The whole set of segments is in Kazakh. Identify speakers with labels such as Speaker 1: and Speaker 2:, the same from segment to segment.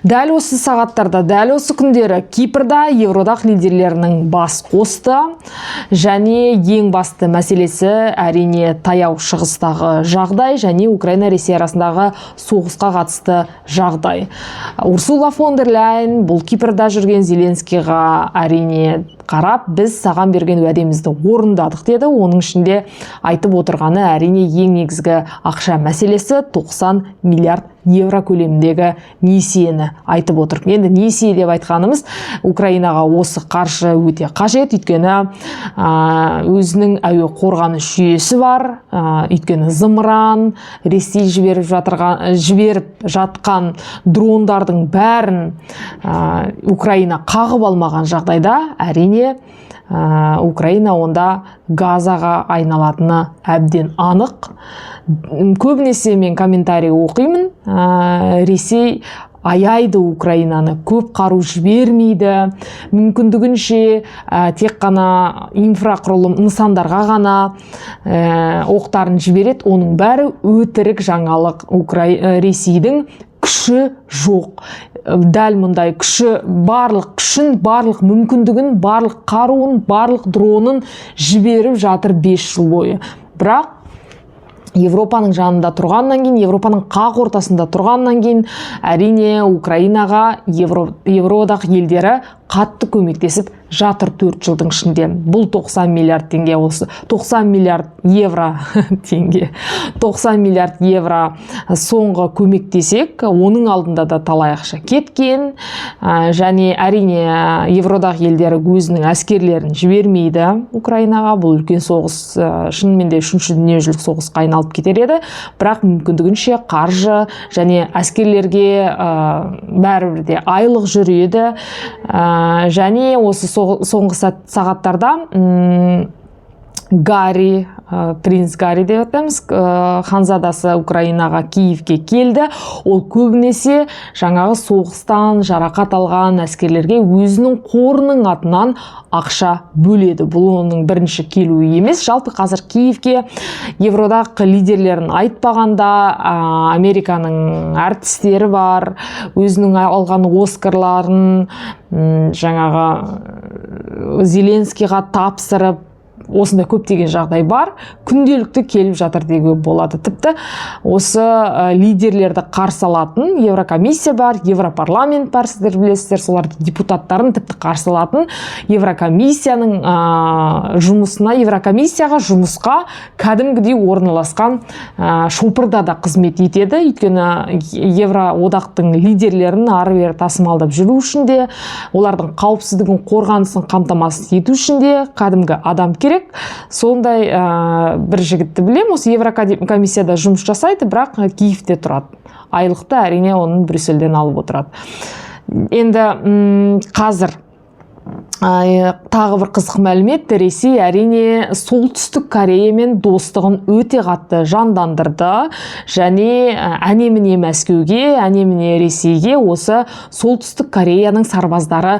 Speaker 1: Дәл осы сағаттарда, дәл осы күндері Кипрда Евроодақ лидерлерінің бас қосты және ең басты мәселесі әрине таяу шығыстағы жағдай және Украина-Ресей арасындағы соғысқа қатысты жағдай. Урсула фон дер Ляйен бұл Кипрда жүрген Зеленскийға әрине қарап, біз саған берген уәдемізді орындадық деді. Оның ішінде айтып отырғаны әрине ең негізгі ақша мәселесі 90 миллиард евро көлеміндегі несиені айтып отыр. Енді несие деп айтқанымыз Украинаға осы қаржы өте қажет, өйткені өзінің әуе қорғаныс жүйесі бар, өйткені зымыран, Ресей жіберіп жатқан дрондардың бәрін Украина қағып алмаған жағдайда әрине Украина онда Газаға айналатыны әбден анық. Көбінесе мен комментарий оқимын, Ресей аяйды Украинаны, көп қару жібермейді, мүмкіндігінше тек қана инфрақұрылым нысандарға ғана оқтарын жібереді. Оның бәрі өтірік жаңалық. Ресейдің күші жоқ. Дәл мұндай күші, барлық күшін, барлық мүмкіндігін, барлық қаруын, барлық дронын жіберіп жатыр 5 жыл бойы. Бірақ Европаның жанында тұрғаннан кейін, Европаның қақ ортасында тұрғаннан кейін, әрине Украинаға Евроодақ елдері қатты көмектесіп жатыр 4 жылдың ішінде. Бұл 90 миллиард теңге осы, 90 миллиард евро теңге, 90 миллиард евро соңғы көмектесек, оның алдында да талай ақша кеткен, және әрине Евроодақ елдері өзінің әскерлерін жібермейді Украинаға. Бұл үлкен соғыс, шынымен де 3-ші дүниежүзілік соғысқа айналып кетер еді. Бірақ мүмкіндігінше қаржы және әскерлерге бәрібір де айлық жүреді. Және осы соңғы сағаттарда принц Гарри деп айтамыз, ханзадасы Украинаға, Киевке келді. Ол көбінесе жаңағы соғыстан жарақат алған әскерлерге өзінің қорының атынан ақша бөледі. Бұл оның бірінші келуі емес. Жалпы қазір Киевке Евроодақ лидерлерін айтпағанда Американың әртістері бар, өзінің алған Оскарларын жаңағы Зеленскийға тапсырып, осында көптеген жағдай бар, күнделікті келіп жатыр деуге болады. Тіпті осы лидерлерді қарсы алатын Еврокомиссия бар, Европарламент бар, сіздер білесіздер, солардың депутаттарын тіпті қарсы алатын Еврокомиссияның жұмысқа кәдімгідей орналасқан шопырда да қызмет етеді. Өйткені Евроодақтың лидерлерін ары-бері тасымалдап жүру үшін де, олардың қауіпсіздігін, қорғанысын қамтамасыз ету үшін де кәдімгі адам керек. Сондай бір жігітті білем, осы Еврокомиссияда жұмыс жасайды, бірақ Киевте тұрады. Айлықты әрине оның Брюссельден алып отырады. Енді қазір тағы бір қызық мәлімет, Ресей әрине Солтүстік Кореямен достығын өте қатты жандандырды, және әне-міне Мәскеуге, әне-міне Ресейге осы Солтүстік Кореяның сарбаздары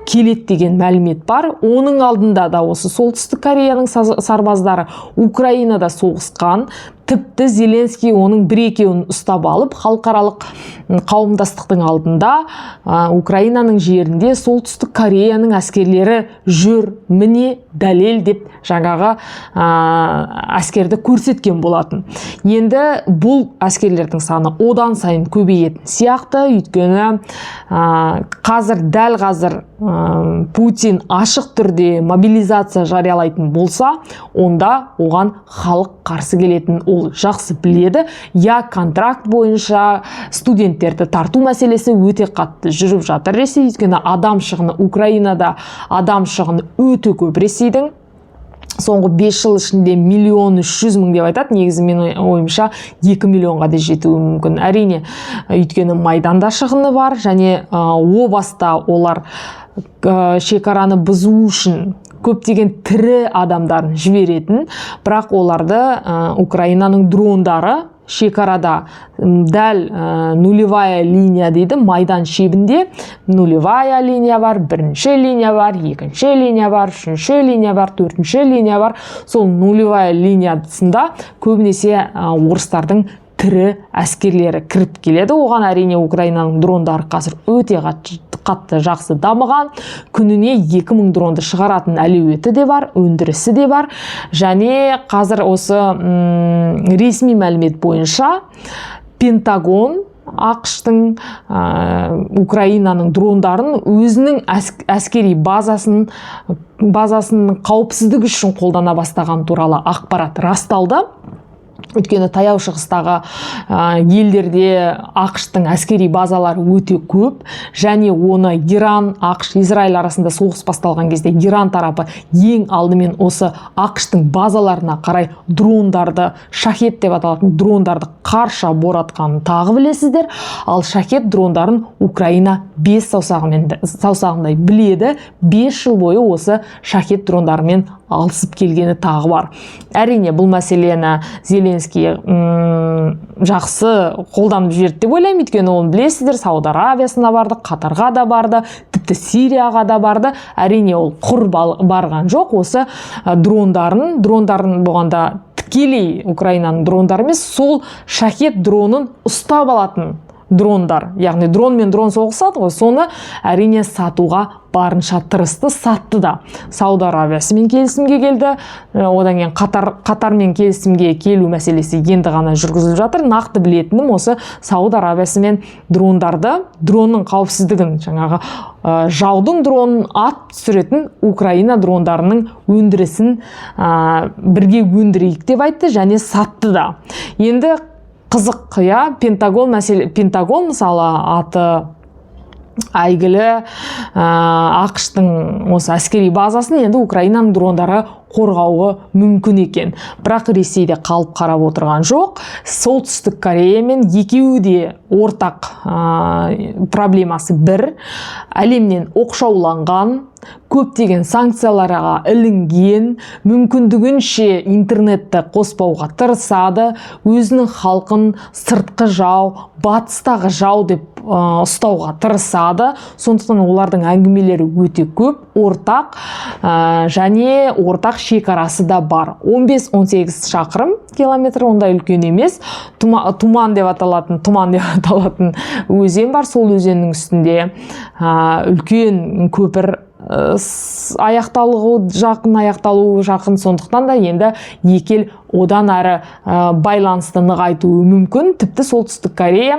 Speaker 1: келет деген мәлімет бар. Оның алдында да осы Солтүстік Кореяның сарбаздары Украинада соғысқан. Тіпті Зеленский оның бір-екеуін ұстап алып, халықаралық қауымдастықтың алдында Украинаның жерінде Солтүстік Кореяның әскерлері жүр, міне дәлел деп жаңағы әскерді көрсеткен болатын. Енді бұл әскерлердің саны одан сайын көбейетін сияқты, өйткені дәл қазір Путин ашық түрде мобилизация жариялайтын болса, онда оған халық қарсы келетін ол жақсы біледі. Контракт бойынша студенттерді тарту мәселесі өте қатты жүріп жатыр Ресей. Өйткені адам шығыны Украинада, адам шығыны өте көп Ресейдің. Соңғы 5 жыл ішінде 1,3 миллион деп айтады. Негізі мен ойымша 2 миллионға да жетуі мүмкін. Әрине, өйткені майданда шығыны бар, және о баста олар шекараны бұзу үшін көптеген тірі адамдарын жіберетін, бірақ оларды Украинаның дрондары шекарада дәл нулевая линия дейді, майдан шебінде нулевая линия бар, бірінші линия бар, екінші линия бар, үшінші линия бар, төртінші линия бар. Сол нулевая линиясында көбінесе орыстардың тірі әскерлері кіріп келеді. Оған әрине Украинаның дрондары қазір өте қатты жақсы дамыған. Күніне 2000 дронды шығаратын әлеуеті де бар, өндірісі де бар. Және қазір осы ресми мәлімет бойынша Пентагон ақштың Украинаның дрондарын өзінің әскери базасын қауіпсіздік үшін қолдана бастаған туралы ақпарат расталды. Өйткені таяу шығыстағы елдерде ақштың әскери базалары өте көп, және оны Иран, ақш, Израиль арасында соғыс басталған кезде Иран тарапы ең алдымен осы ақштың базаларына қарай дрондарды, шахет деп аталатын дрондарды қарша боратқанын тағы білесіздер. Ал шахет дрондарын Украина 5 саусағындай біледі. 5 жыл бойы осы шахет дрондарымен алысып келгені тағы бар. Әрине бұл мәселені Зеленский жақсы қолданып жіберді деп ойлаймын. Өйткені оны білесіздер, Сауд Арабиясына барды, Қатарға да барды, тіпті Сирияға да барды. Әрине ол құр барған жоқ. Осы дрондарын болғанда тікелей Украинаның дрондары емес, сол шахет дронын ұстап алатын дрондар, яғни дрон мен дрон соғысады ғой, соны әрине сатуға барынша тырысты, сатты да. Сауд Арабиясымен келісімге келді, одан кейін Қатармен келісімге келу мәселесі енді ғана жүргізіліп жатыр. Нақты білетінім осы Сауд Арабиясымен дронның қауіпсіздігін, жаңағы жаудың дронын ат түсіретін Украина дрондарының өндірісін бірге өндірейік деп айтты және сатты да. Енді қызық, Пентагон мысалы аты әйгілі ақштың осы әскери базасын енді Украинаның дрондары қорғауы мүмкін екен. Бірақ Ресейде қалып қарап отырған жоқ. Солтүстік Кореямен екеуі де ортақ проблемасы бір. Әлемнен оқшауланған, көптеген санкцияларға ілінген, мүмкіндігінше интернетті қоспауға тырысады, өзінің халқын сыртқы жау, батыстағы жау деп ұстауға тырысады. Сондықтан олардың әңгімелері өте көп, ортақ және ортақ шекарасы да бар. 15-18 шақырым километр, ондай үлкен емес. Туман деп аталатын өзен бар. Сол өзеннің үстінде үлкен көпір аяқталуы жақын, сондықтан да енді екі ел одан әрі байланысты нығайтуы мүмкін. Тіпті Солтүстік Корея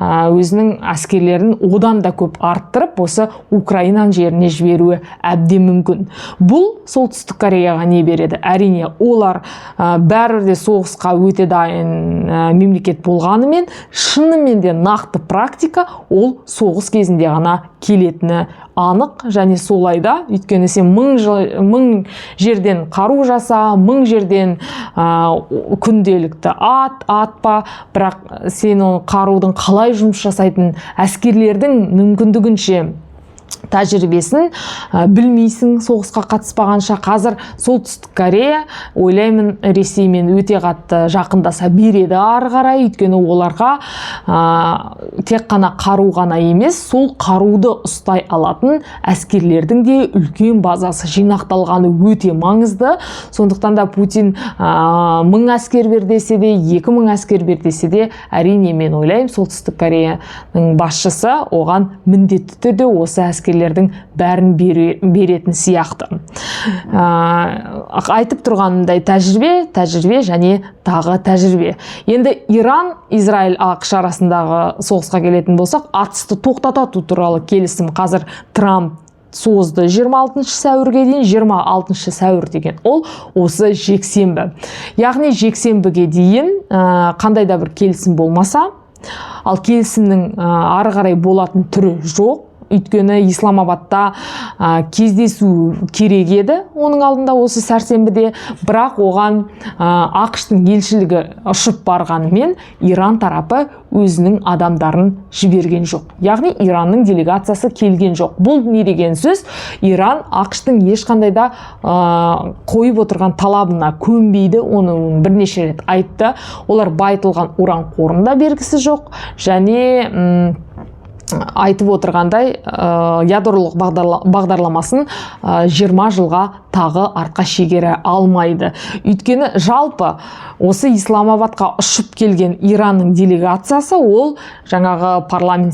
Speaker 1: өзінің әскерлерін одан да көп арттырып, осы Украинаның жеріне жіберуі әбден мүмкін. Бұл Солтүстік Кореяға не береді? Әрине, олар бәрі соғысқа өте дайын мемлекет болғанымен, шынымен де нақты практика ол соғыс кезінде ғана келетіні анық, және солайда. Өйткені сен мың жерден қару жаса, 1000 жерден күнделікті атпа, бірақ сен оны қарудың қалай жұмыс жасайтын әскерлердің мүмкіндігінше тәжірибесін білмейсің соғысқа қатыспағанша. Қазір Солтүстік Корея, ойлаймын, Ресеймен өте қатты жақындаса береді ары қарай. Өйткені оларға тек қана қару ғана емес, сол қаруды ұстай алатын әскерлердің де үлкен базасы жинақталғаны өте маңызды. Сондықтан да Путин 1000 әскер бер десе де, 2000 әскер бер десе де, әрине мен ойлаймын, Солтүстік Кореяның басшысы оған міндетті түрде осы әскерлердің бәрін беретін сияқты. Айтып тұрғанымдай тәжірибе және тағы тәжірибе. Енді Иран, Израиль, ақш арасындағы соғысқа келетін болсақ, атысты тоқтату туралы келісім қазір Трамп созды 26 сәуірге дейін. 26 сәуір деген ол осы жексенбі. Яғни жексенбіге дейін қандай да бір келісім болмаса, ал келісімнің ары қарай болатын түрі жоқ. Өйткені Исламабадта кездесу керек еді оның алдында осы сәрсенбіде, бірақ оған ақштың елшілігі ұшып барғанымен Иран тарапы өзінің адамдарын жіберген жоқ. Яғни Иранның делегациясы келген жоқ. Бұл не деген сөз? Иран ақштың ешқандай да қойып отырған талабына көнбейді. Оны бірнеше рет айтты. Олар байытылған уран қорында бергісі жоқ, және айтып отырғандай ядролық бағдарламасын 20 жылға тағы артқа шегере алмайды. Өйткені жалпы осы Исламабадқа ұшып келген Иранның делегациясы ол жаңағы парламент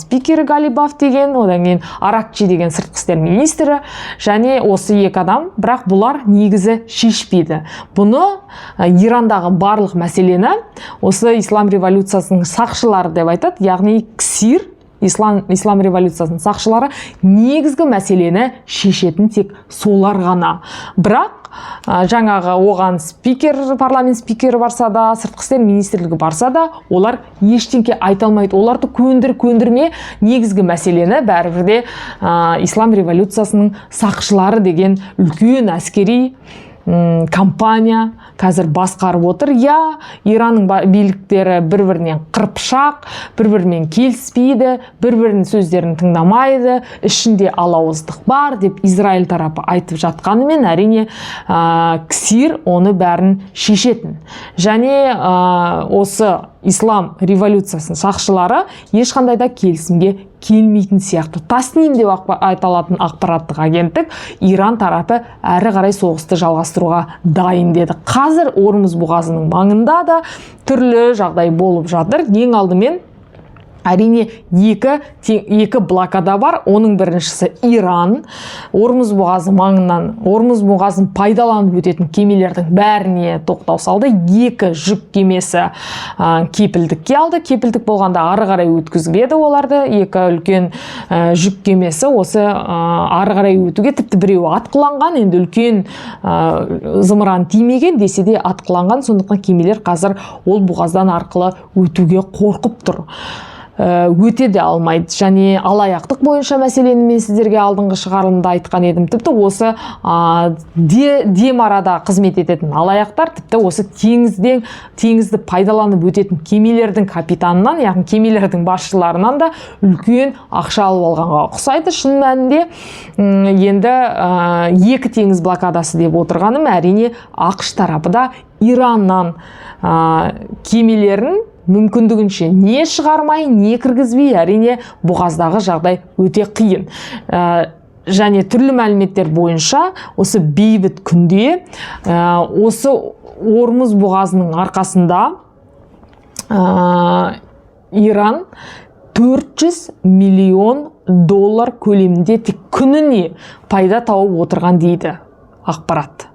Speaker 1: спикері Галибаф деген, одан кейін Аракчи деген сыртқы істер министрі, және осы екі адам, бірақ бұлар негізі шешпейді. Бұны Ирандағы барлық мәселені осы ислам революциясының сақшылары деп айтады, яғни КСИР, ислам революциясының сақшылары негізгі мәселені шешетін тек солар ғана. Бірақ жаңағы оған парламент спикері барса да, сыртқы істер министрлігі барса да, олар ештеңке айта алмайды. Оларды көндірме негізгі мәселені бәрібірде ислам революциясының сақшылары деген үлкен әскери компания қазір басқарып отыр. Иранның биліктері бір-бірінен қырпшақ, бір-бірімен келіспейді, бір-бірінің сөздерін тыңдамайды, ішінде алауыздық бар деп Израиль тарапы айтып жатқанымен, әрине КСИР оны бәрін шешетін. Және осы ислам революциясының сақшылары ешқандай да келісімге келмейтін сияқты. Тасним деп айталатын ақпараттық агенттік Иран тарапы әрі қарай соғысты жалғастыруға дайын деді. Қазір Ормұз бұғазының маңында да түрлі жағдай болып жатыр. Ең алдымен әрине екі блокада бар. Оның біріншісі Иран. Ормұз бұғазы маңынан, Ормұз бұғазын пайдаланып өтетін кемелердің бәріне тоқтау салды. Екі жүк кемесі кепілдікке алды. Кепілдік болғанда ары қарай өткізбеді оларды. Екі үлкен жүк кемесі осы ары қарай өтуге, тіпті біреуі атқыланған, енді үлкен зымыран тимеген, десе де атқыланған. Сондықтан кемелер қазір ол бұғаздан арқылы өтуге қорқып тұр. Өте де алмайды. Және алаяқтық бойынша мәселені мен сіздерге алдыңғы шығарылымда айтқан едім. Тіпті осы демарада қызмет ететін алаяқтар тіпті осы теңізді пайдаланып өтетін кемелердің капитанынан, яғни кемелердің басшыларынан да үлкен ақша алып алғанға ұқсайды. Шын мәнінде енді екі теңіз блокадасы деп отырғаным, әрине ақш тарапы да Ираннан кемелерін мүмкіндігінше не шығармай, не кіргізбей, әрине бұғаздағы жағдай өте қиын. Және түрлі мәліметтер бойынша осы бейбіт күнде осы Ормұз бұғазының арқасында Иран 400 миллион доллар көлемінде тек күніне пайда тауып отырған дейді ақпарат.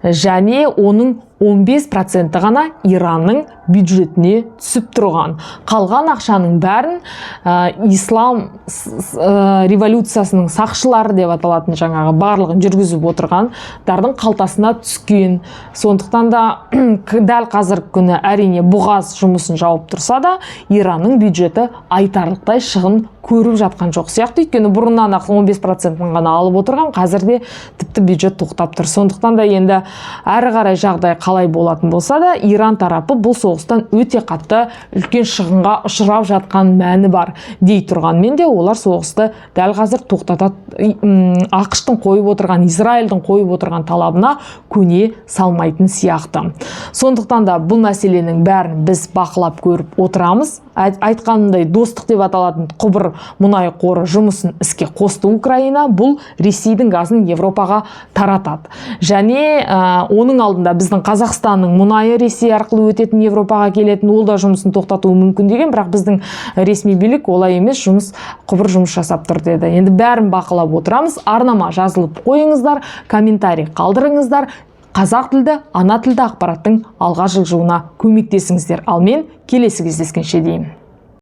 Speaker 1: Және оның 15% ғана Иранның бюджетіне түсіп тұрған. Қалған ақшаның бәрін ислам революциясының сақшылары деп аталатын жаңағы барлығын жүргізіп отырғандардың қалтасына түскен. Сондықтан да дәл қазіргі күні әрине бұғаз жұмысын жауып тұрса да, Иранның бюджеті айтарлықтай шығын көріп жатқан жоқ сияқты. Өйткені бұрыннан 15% ғана алып отырған, қазірде тіпті бюджет тоқтап тұр. Сондықтан да енді әрі қарай жағдай қалай болатын болса да, Иран тарапы бұл соғыстан өте қатты үлкен шығынға ұшырап жатқан мәні бар дей тұрғанмен де, олар соғысты дәл қазір тоқтатады. ақш-тың қойып отырған, Израильдің қойып отырған талабына көне салмайтын сияқты. Сондықтан да бұл мәселенің бәрін біз бақылап көріп отырамыз. Айтқанымдай, достық деп аталатын құбыр мұнай қоры жұмысын іске қосты Украина. Бұл Ресейдің газын Европаға таратады. Және оның алдында біздің Қазақстанның мұнайы Ресей арқылы өтетін Европаға келетін, ол да жұмысын тоқтатуы мүмкін деген, бірақ біздің ресми билік олай емес, құбыр жұмыс жасап тұр деді. Енді бәрін бақылап отырамыз. Арнама жазылып қойыңыздар, комментарий қалдырыңыздар. Қазақ тілді, ана тілді ақпараттың алға жылжуына көмектесіңіздер. Ал мен келесі кездескенше деймін.